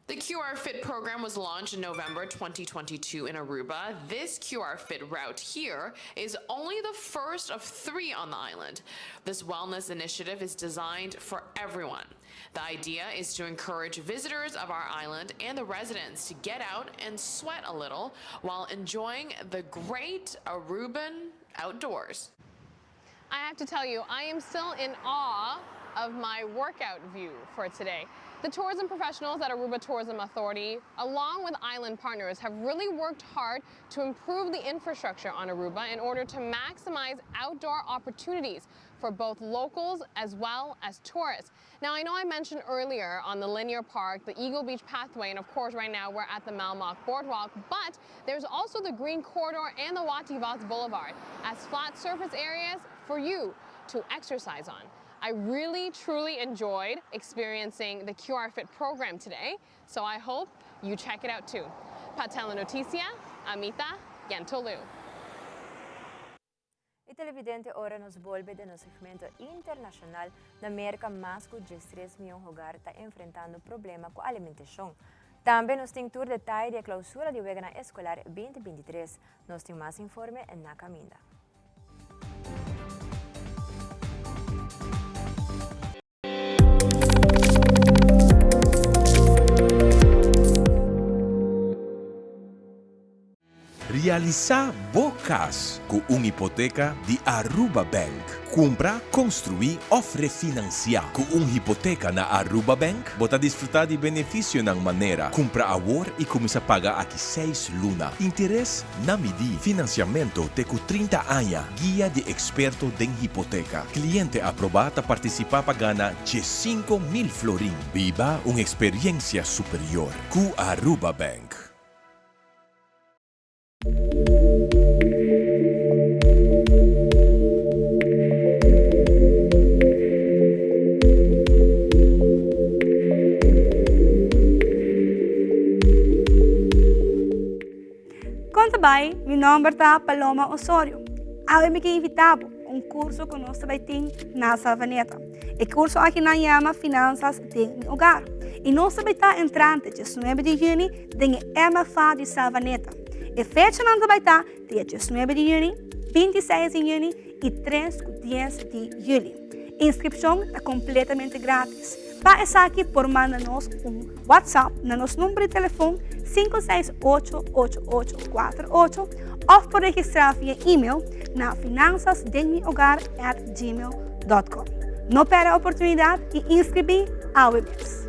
The QR Fit program was launched in November 2022 in Aruba. This QR Fit route here is only the first of 3 on the island. This wellness initiative is designed for everyone. The idea is to encourage visitors of our island and the residents to get out and sweat a little while enjoying the great Aruban outdoors. I have to tell you, I am still in awe of my workout view for today. The tourism professionals at Aruba Tourism Authority, along with island partners, have really worked hard to improve the infrastructure on Aruba in order to maximize outdoor opportunities for both locals as well as tourists. Now, I know I mentioned earlier on the Linear Park, the Eagle Beach Pathway, and of course right now we're at the Malmoc Boardwalk, but there's also the Green Corridor and the Wativats Boulevard as flat surface areas for you to exercise on. I really, truly enjoyed experiencing the QR Fit program today, so I hope you check it out too. Para Telenoticia, Amita Yantolu. E televidente, ora nos volve de nosso segmento internacional na América, mais de 3 milhões de hogares está enfrentando problema com a alimentação. Também nos tem tour detalhe da clausura de Wegana Escolar 2023. Nós temos mais informe na caminda. Realizar bocas com uma hipoteca de Aruba Bank. Comprar, construir ou refinanciar. Com uma hipoteca na Aruba Bank, você desfrutar de benefício na maneira. Comprar agora e começar a pagar aqui 6 lunas. Interesse na medida. Financiamento te com 30 anos. Guia de experto de hipoteca. Cliente aprovado a participar para ganhar de 5.000 florim. Viva uma experiência superior. Com Aruba Bank. pai, meu nome é Paloma Osorio. Eu me invitado curso que nós temos na Savaneta. O curso aqui na chama Finanças de Hogar. E nós estamos entrando 19 de junho em MFA de Savaneta. A fecha não vai estar dia 19 de junho, 26 de junho e 3 e 10 de julho. A inscrição é completamente grátis. Para estar aqui, por mandar-nos WhatsApp no nosso número de telefone 568-8848 ou por registrar via e-mail na finançasdemihogar@gmail.com. Não perca a oportunidade e inscrever ao mês.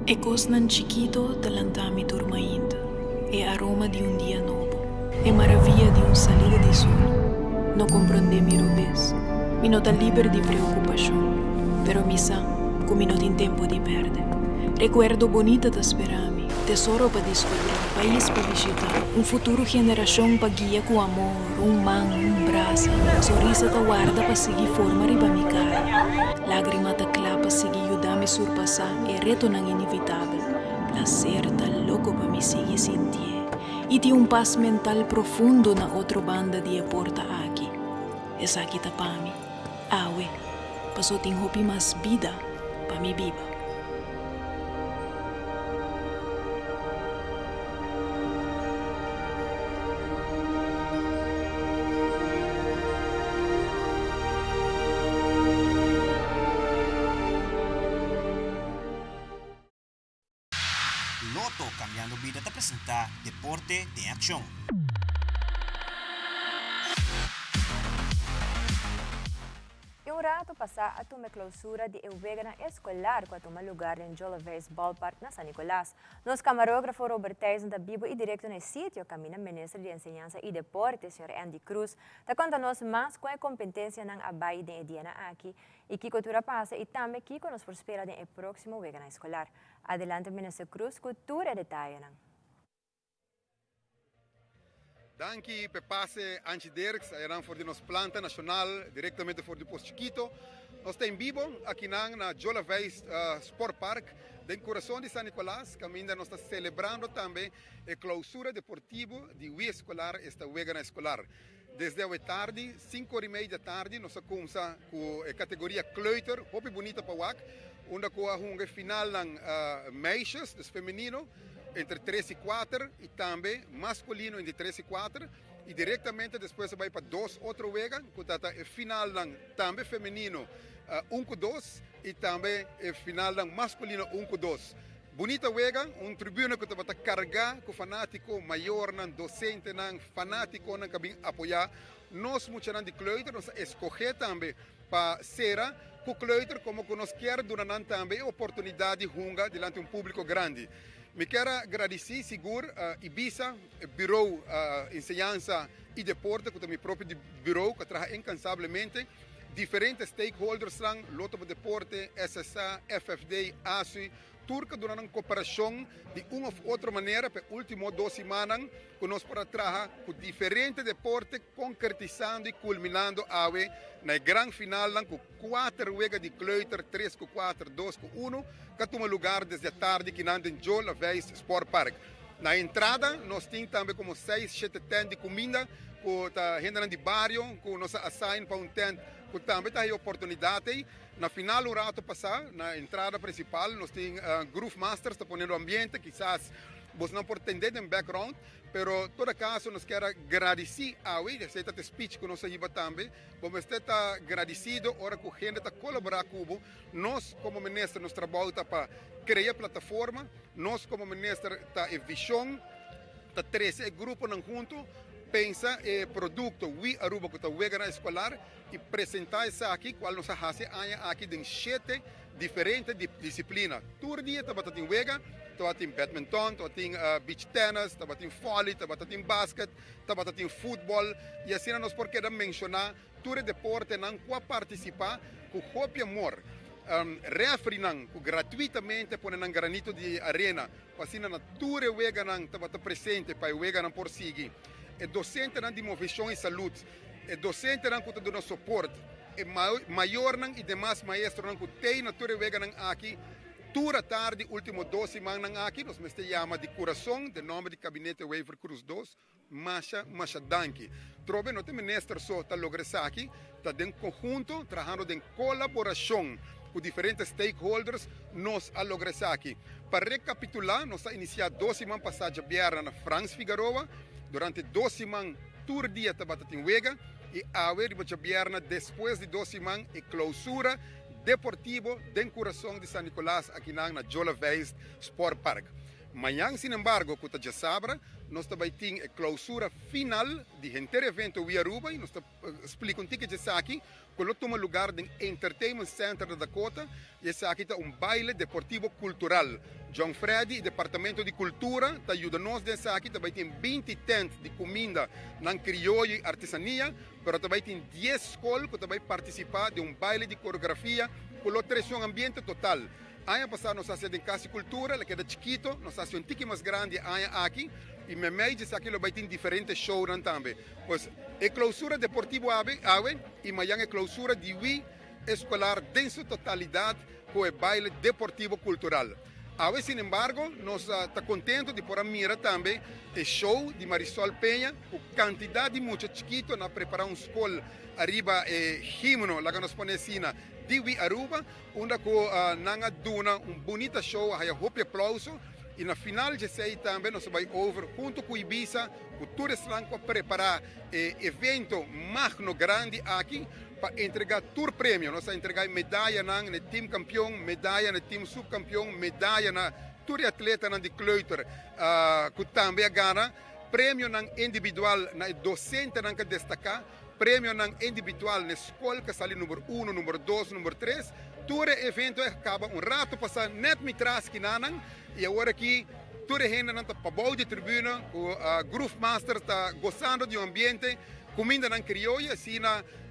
Ecos nan chiquito talantami dormindo. É aroma de dia novo. É maravilha de salida de sol. Não compreende mi robes. Mi não tá livre de preocupação. Pero misa, como não tem tempo de perder. Recuerdo bonita da esperami. Tesouro para descobrir, país para visitar. Futuro geração para guiar com amor. Man, braço. Sorriso ta guarda para seguir forma riba mi cara. Lágrima ta clapa seguir ajudar me surpassar. E reto não inevitável. Placer ta louco para me seguir sentir. E tem paz mental profundo na outra banda de porta aqui. Essa aqui tá para mim. Awe, passou tem hopi mais vida para me viva. Loto Cambiando Vida te presenta Deporte de Acción. Um rato passa a uma clausura de evento escolar que toma lugar em Jolivers Ballpark na San Nicolás. Nosso camarógrafo Robert Tyson da Bibo e direto no sítio caminha ministro de Enseñanza e Deporte, Sr. Andy Cruz, da conta-nos mais com a competência ng abay de Ediana aqui e que cultura passa e também que nos prospera no próximo evento escolar. Adelante, ministro Cruz, cultura detalhe. Danke per passe Anchi Dirks, eram voor de nos planta nacional, diretamente voor de Posto Chiquito. Nós temos vivo aqui na Jolivers Sport Park, no coração de San Nicolás, que ainda nós estamos celebrando também a clausura deportiva de Wii Escolar, esta Wegana Escolar. Desde a tarde, 5h30 da tarde, nós começamos com a categoria Kleuter, muito bonita para o WAC, onde com a final ng meisjes, dus feminino, entre 3 e 4 e também masculino entre 3 e 4 e diretamente depois vai para 2 outro vega, que está a final também feminino 1-2 e também a final masculino 1-2. Bonita vega, tribuna que está carregar com fanático maior, docente, fanático, que vem apoiar. Nós, muitos de Kleuter, nós escolher também para ser com Kleuter como que nós queremos durante também a oportunidade de runga diante de público grande. Me quero agradecer, seguro, Ibiza, Bureau Enseñanza e Deporte, que é o meu próprio bureau, que trabalha incansavelmente, diferentes stakeholders, Loto Deporte, SSA, FFD, ASUI, Turca, durante uma cooperação de uma ou outra maneira, para as últimas 2 semanas, que nós para trabalhar com diferentes deportes, concretizando e culminando na grande final, com 4 vegas de Kleuter, 3-4, 2-1, que toma lugar desde a tarde, que anda em Jolivers Sport Park. Na entrada, nós temos também como 6-7 tendas de comida, com a gente de bairro, com nossa assign para tent, que também tem oportunidade. Na final, o rato passar, na entrada principal, nós temos Groove Masters, está ponendo o ambiente, quizás você não pode entender em background, pero todo caso nós queremos agradecer a esta speech que nós iba também, vamos estar agradecido ora que a gente está colaborar com nós como ministro nós trabalhamos para criar plataforma, nós como ministro está a visão, está 13 grupos juntos, pensa o produto Wii Aruba que está Wegana Escolar e apresentar isso aqui, qual nós fazemos aqui em 7 diferentes disciplinas. Todo dia está batendo em Wega, está batendo badminton, está batendo beach tennis, está batendo volley, está batendo basket, está batendo futebol e assim nós podemos mencionar todo deporte não pode participar com o amor. Refri que gratuitamente põe um granito de arena, assim na toda Wega está presente para Wega por seguir. é docente de movimento e saúde, é docente que dá suporte, é maior e demais maestro que tem na tua vega aqui, toda tarde, último 2 semanas aqui, nós me chama de coração, de nome de gabinete Waiver Cruz 2, Masha Danki. Trove, não tem ministro só, está logrando aqui, está em conjunto, trabalhando em colaboração com diferentes stakeholders, nós a logramos aqui. Para recapitular, nós iniciamos 2 semanas passadas na Franz Figueroa, durante 2 semanas, todo dia estava em Wega, e agora, depois de 2 semanas, é clausura deportivo do coração de San Nicolás, aqui na Jola Veist Sport Park. Amanhã, sin embargo, como já sabe, nós também temos a clausura final de inteiro evento Wii Aruba, e nós explicamos um pouco disso aqui, que toma lugar no Entertainment Center da Dakota, e esse aqui é baile deportivo cultural. John Freddy, Departamento de Cultura, ajuda nós nesse aqui, também tem 20 tentes de comida na crioulo e artesania, mas também tem 10 escolas que também participam de baile de coreografia, com a ambiente total. Ano passado nós fazemos em Casa de Cultura, que é chiquito, nós fazemos um pouco mais grande aqui, e me diz aqui vai ter diferentes shows também. Pois é clausura deportivo e amanhã é clausura de Wii escolar em sua totalidade com o baile deportivo cultural. Agora, sin embargo, nós estamos contentes de pôr a mira também o show de Marisol Penha, com quantidade de muito chiquito, na preparar escola arriba himno, lá que nós põe assim, de Wii Aruba, onde nós duna bonito show, a hope aplauso, e na final de sei também nós vamos over junto com Ibiza, com o Turislanco, preparar evento magno grande aqui, para entregar tour prêmio. Nós vamos entregar medalha no time campeão, medalha no time subcampeão, medalha na tour atleta de Kleuter, que também ganha, prêmio individual na docente que destacar, prêmio individual na escola que sale número 1, número 2, número 3. Todo evento acaba rato passar net me traz que nanang e agora aqui toda a gente está para boa de tribuna, o Groove Master está gostando de ambiente, comida na criolla, assim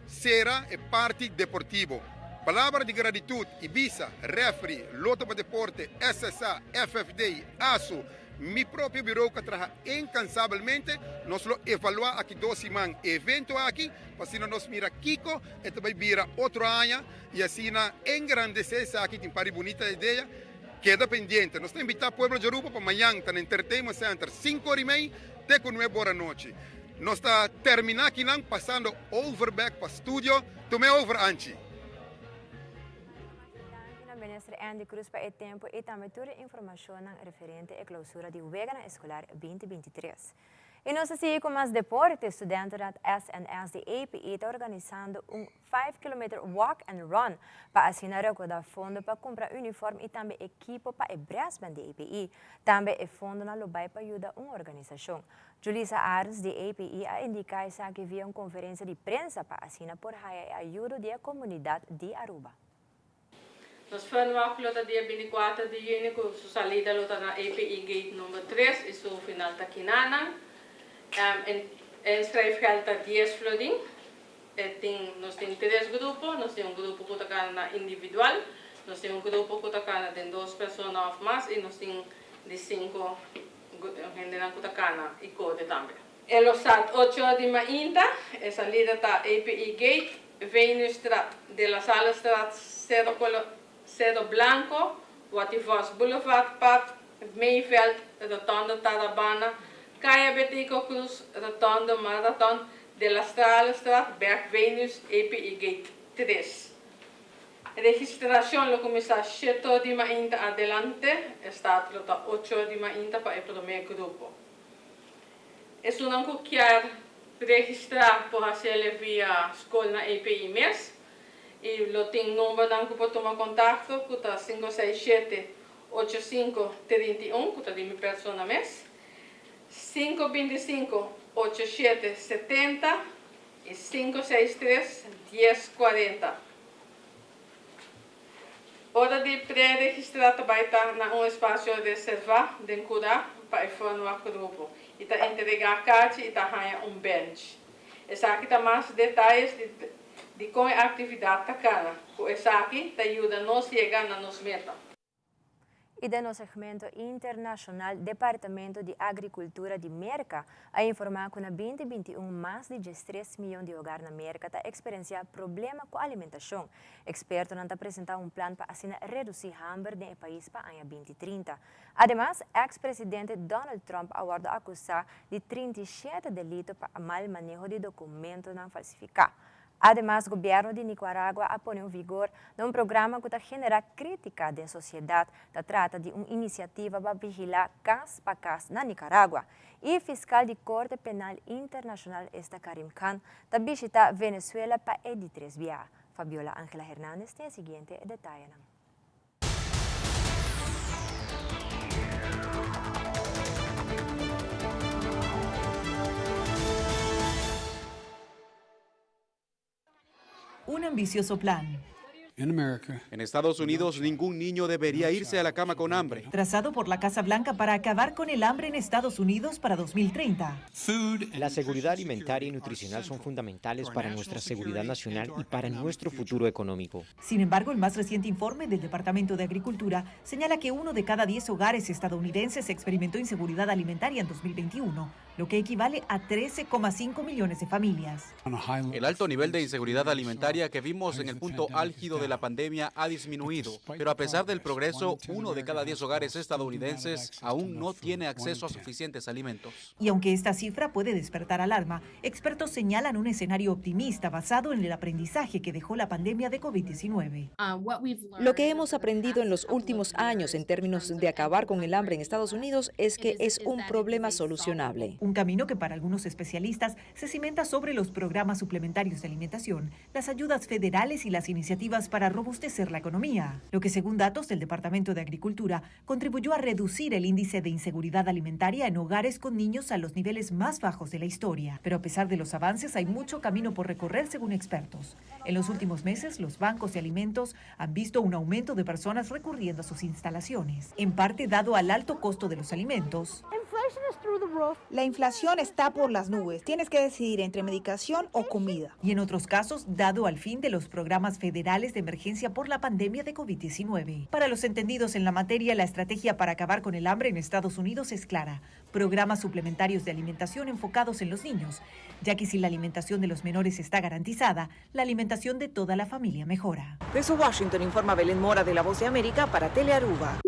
será é parte deportivo. Palavra de gratitude, Ibiza, Refri, Loto para Deporte, SSA, FFD, ASU, meu próprio birô que trabalha incansavelmente, nós lo evaluamos aqui 2 semanas, evento aqui, assim nós mira Kiko, e também vira outro ano, e assim engrandecer essa aqui, tem pari bonita ideia, queda pendiente. Nós temos invitado o Pueblo de Aruba para amanhã, está no Entertainment Center, 5h30, até com 9 horas da noite. Nós está terminando aqui, passando overback para o estúdio, tomei over antes. Ministro Andy Cruz para o tempo e também toda a informação referente à clausura de Wegana Escolar 2023. E nós assim com mais deporte, estudantes da SNS de API está organizando 5 km walk and run para assinar o fundo para comprar uniforme e também equipo para o braço de API. Também o fundo na Lubai para ajudar uma organização. Julissa Ares de API a indicar que havia uma conferência de prensa para assinar por a ajuda da comunidade de Aruba. Nós fomos no dia 24 de junho com a salida na API Gate número 3 e o final da Kinana. Inscreve-se 10 flooding. Nós temos 3 grupos. Nós temos grupo que está individual. Nós temos grupo que está de 2 pessoas ou mais. E nós temos de 5 gente que está e code também. El osat 8 de maio, a salida da API Gate, Venus de la Sala Strat Cerro Blanco, Wativos Boulevard, Pat, Mayveld, Rotonda Tarabana, Caia Betico Cruz, Rotonda Marathon, de la Straat, Berg Venus, API Gate 3. Registração lo começa 7 de maio adelante, está 8 de maio para o primeiro grupo. É não quer registrar por fazer via escola na API MES. E lo tem número para tomar contato, que está 567-8531, que está de minha pessoa mês, 525-8770 e 563-1040. Hora de pré-registrar também está em espaço reservado de curar para formar grupo. E está entregar a carta e está ganhando bench. Essa aqui está mais detalhes de como a atividade está cara. Essa aqui ajuda a nós chegar na nossa meta. E no segmento internacional, Departamento de Agricultura de América a informar que na 2021 mais de 13 milhões de hogares na América está experienciando problemas com a alimentação. Expertos não apresentar plano para assim reduzir hambre no país para o ano 2030. Además, ex-presidente Donald Trump aguarda acusar de 37 delitos para mal manejo de documentos não falsificados. Además, o governo de Nicarágua apoiou em vigor um programa que genera crítica da sociedade, que trata de uma iniciativa para vigilar caso para caso na Nicarágua. E o fiscal de Corte Penal Internacional, Karim Khan, está visitando Venezuela para editar viagens. Fabiola Ángela Hernández tem o seguinte detalhe. Un ambicioso plan. En Estados Unidos, ningún niño debería irse a la cama con hambre. Trazado por la Casa Blanca para acabar con el hambre en Estados Unidos para 2030. La seguridad alimentaria y nutricional son fundamentales para nuestra seguridad nacional y para nuestro futuro económico. Sin embargo, el más reciente informe del Departamento de Agricultura señala que 1 de cada 10 hogares estadounidenses experimentó inseguridad alimentaria en 2021, lo que equivale a 13,5 millones de familias. El alto nivel de inseguridad alimentaria que vimos en el punto álgido de la pandemia ha disminuido, pero a pesar del progreso, 1 de cada 10 hogares estadounidenses aún no tiene acceso a suficientes alimentos. Y aunque esta cifra puede despertar alarma, expertos señalan un escenario optimista basado en el aprendizaje que dejó la pandemia de COVID-19. Lo que hemos aprendido en los últimos años en términos de acabar con el hambre en Estados Unidos es que es un problema solucionable. Un camino que para algunos especialistas se cimenta sobre los programas suplementarios de alimentación, las ayudas federales y las iniciativas para robustecer la economía, lo que según datos del Departamento de Agricultura contribuyó a reducir el índice de inseguridad alimentaria en hogares con niños a los niveles más bajos de la historia. Pero a pesar de los avances hay mucho camino por recorrer según expertos. En los últimos meses los bancos de alimentos han visto un aumento de personas recurriendo a sus instalaciones, en parte dado al alto costo de los alimentos. La inflación está por las nubes. Tienes que decidir entre medicación o comida. Y en otros casos, dado al fin de los programas federales de emergencia por la pandemia de COVID-19. Para los entendidos en la materia, la estrategia para acabar con el hambre en Estados Unidos es clara. Programas suplementarios de alimentación enfocados en los niños, ya que si la alimentación de los menores está garantizada, la alimentación de toda la familia mejora. Desde Washington informa Belén Mora de La Voz de América para Telearuba.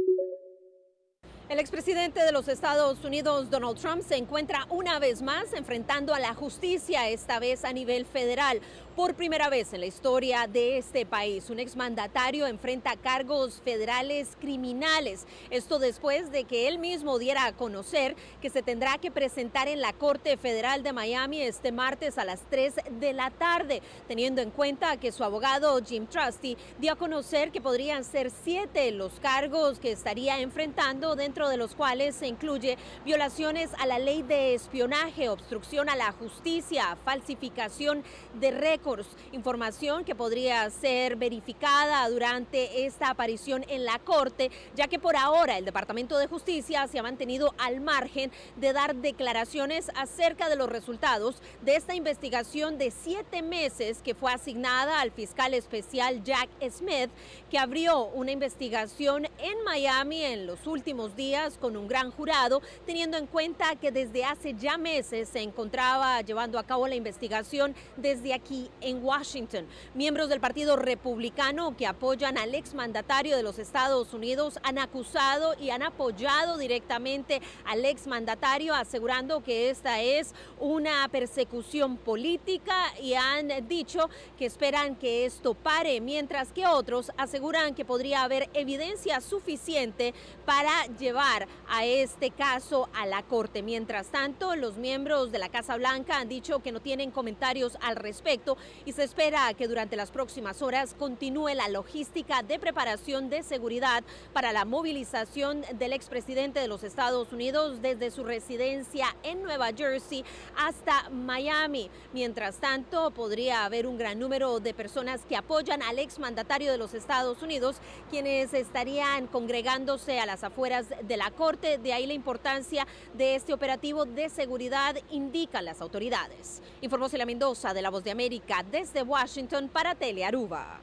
El expresidente de los Estados Unidos, Donald Trump, se encuentra una vez más enfrentando a la justicia, esta vez a nivel federal. Por primera vez en la historia de este país, un exmandatario enfrenta cargos federales criminales. Esto después de que él mismo diera a conocer que se tendrá que presentar en la Corte Federal de Miami este martes a las 3 de la tarde, teniendo en cuenta que su abogado Jim Trusty dio a conocer que podrían ser 7 los cargos que estaría enfrentando, dentro de los cuales se incluye violaciones a la ley de espionaje, obstrucción a la justicia, falsificación de récords, información que podría ser verificada durante esta aparición en la Corte, ya que por ahora el Departamento de Justicia se ha mantenido al margen de dar declaraciones acerca de los resultados de esta investigación de 7 meses que fue asignada al fiscal especial Jack Smith, que abrió una investigación en Miami en los últimos días con un gran jurado, teniendo en cuenta que desde hace ya meses se encontraba llevando a cabo la investigación desde aquí en Washington. Miembros del Partido Republicano que apoyan al exmandatario de los Estados Unidos han acusado y han apoyado directamente al exmandatario, asegurando que esta es una persecución política, y han dicho que esperan que esto pare, mientras que otros aseguran que podría haber evidencia suficiente para llevar a este caso a la Corte. Mientras tanto, los miembros de la Casa Blanca han dicho que no tienen comentarios al respecto y se espera que durante las próximas horas continúe la logística de preparación de seguridad para la movilización del expresidente de los Estados Unidos desde su residencia en Nueva Jersey hasta Miami. Mientras tanto, podría haber un gran número de personas que apoyan al exmandatario de los Estados Unidos, quienes estarían congregándose a las afueras de la Corte. De ahí la importancia de este operativo de seguridad, indican las autoridades. Informó Celia Mendoza de La Voz de América desde Washington para Telearuba.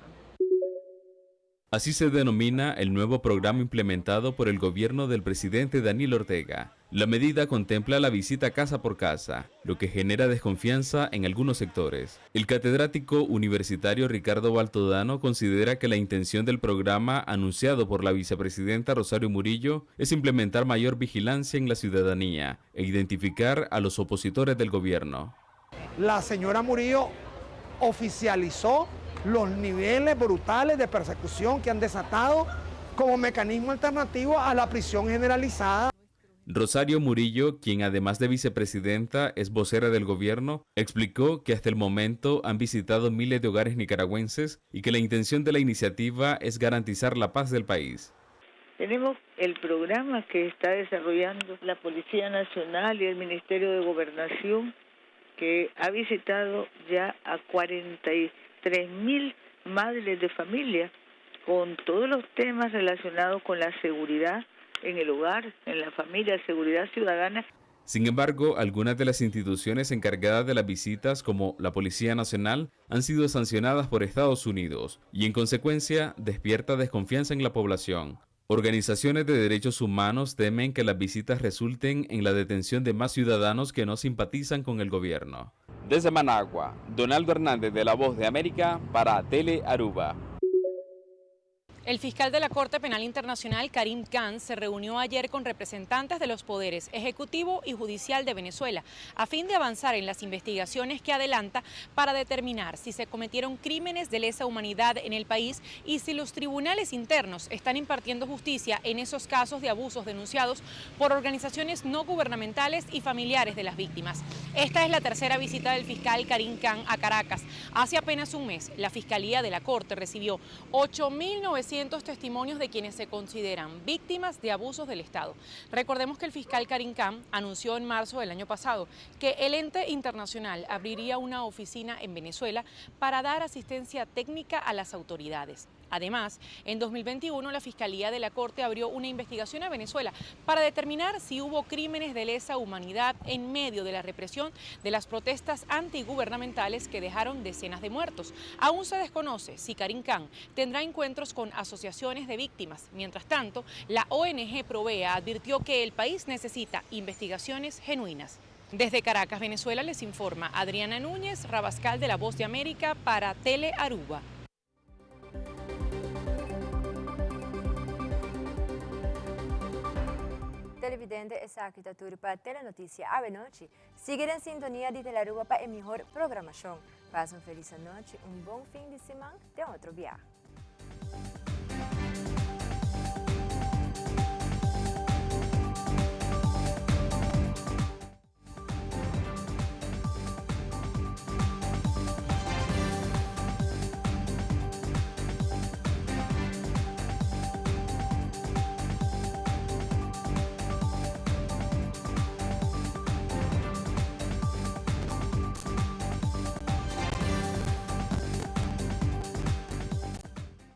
Así se denomina el nuevo programa implementado por el gobierno del presidente Daniel Ortega. La medida contempla la visita casa por casa, lo que genera desconfianza en algunos sectores. El catedrático universitario Ricardo Baltodano considera que la intención del programa anunciado por la vicepresidenta Rosario Murillo es implementar mayor vigilancia en la ciudadanía e identificar a los opositores del gobierno. La señora Murillo oficializó los niveles brutales de persecución que han desatado como mecanismo alternativo a la prisión generalizada. Rosario Murillo, quien además de vicepresidenta es vocera del gobierno, explicó que hasta el momento han visitado miles de hogares nicaragüenses y que la intención de la iniciativa es garantizar la paz del país. Tenemos el programa que está desarrollando la Policía Nacional y el Ministerio de Gobernación, que ha visitado ya a 43.000 madres de familia con todos los temas relacionados con la seguridad en el hogar, en la familia, seguridad ciudadana. Sin embargo, algunas de las instituciones encargadas de las visitas, como la Policía Nacional, han sido sancionadas por Estados Unidos y en consecuencia despierta desconfianza en la población. Organizaciones de derechos humanos temen que las visitas resulten en la detención de más ciudadanos que no simpatizan con el gobierno. Desde Managua, Donaldo Hernández de La Voz de América para Tele Aruba. El fiscal de la Corte Penal Internacional, Karim Khan, se reunió ayer con representantes de los poderes ejecutivo y judicial de Venezuela a fin de avanzar en las investigaciones que adelanta para determinar si se cometieron crímenes de lesa humanidad en el país y si los tribunales internos están impartiendo justicia en esos casos de abusos denunciados por organizaciones no gubernamentales y familiares de las víctimas. Esta es la tercera visita del fiscal Karim Khan a Caracas. Hace apenas un mes, la Fiscalía de la Corte recibió 8.900 testimonios de quienes se consideran víctimas de abusos del Estado. Recordemos que el fiscal Karim Khan anunció en marzo del año pasado que el ente internacional abriría una oficina en Venezuela para dar asistencia técnica a las autoridades. Además, en 2021 la Fiscalía de la Corte abrió una investigación a Venezuela para determinar si hubo crímenes de lesa humanidad en medio de la represión de las protestas antigubernamentales que dejaron decenas de muertos. Aún se desconoce si Karim Khan tendrá encuentros con asociaciones de víctimas. Mientras tanto, la ONG Provea advirtió que el país necesita investigaciones genuinas. Desde Caracas, Venezuela, les informa Adriana Núñez Rabascal de La Voz de América para Tele Aruba. Televidente, essa aqui está tudo para Telenotícia à noite. Siga em sintonia de Telearuba para a melhor programação. Faça uma feliz noite, bom fim de semana, até outro dia.